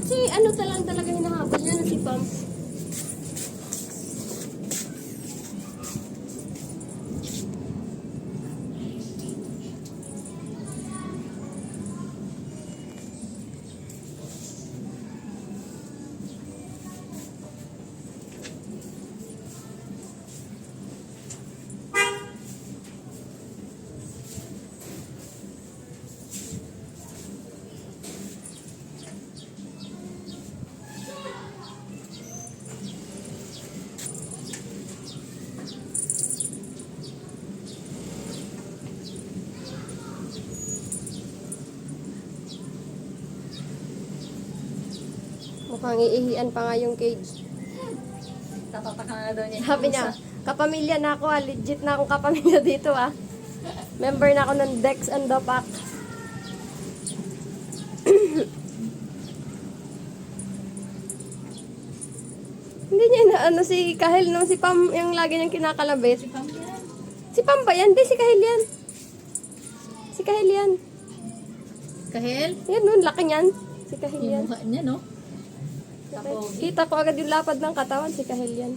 Ba't si ano talaga hinahabol niya na si Pam? Mukhang iihian pa nga yung cage. Tatatak na daw niya. Sabi niya, kapamilya na ako legit na akong kapamilya dito Member na ako ng Dex and the Pack. Hindi niya inaano si Kahil no, si Pam yung lagi niyang kinakalabit. Si Pam yan. Si Pam ba yan? Hindi, si Kahil yan. Si Kahil yan. Kahel? Yan nun, laki niyan. Si Kahil yan. Yung mukha niya, no? Kita ko agad yung lapad ng katawan, si Kahil yan.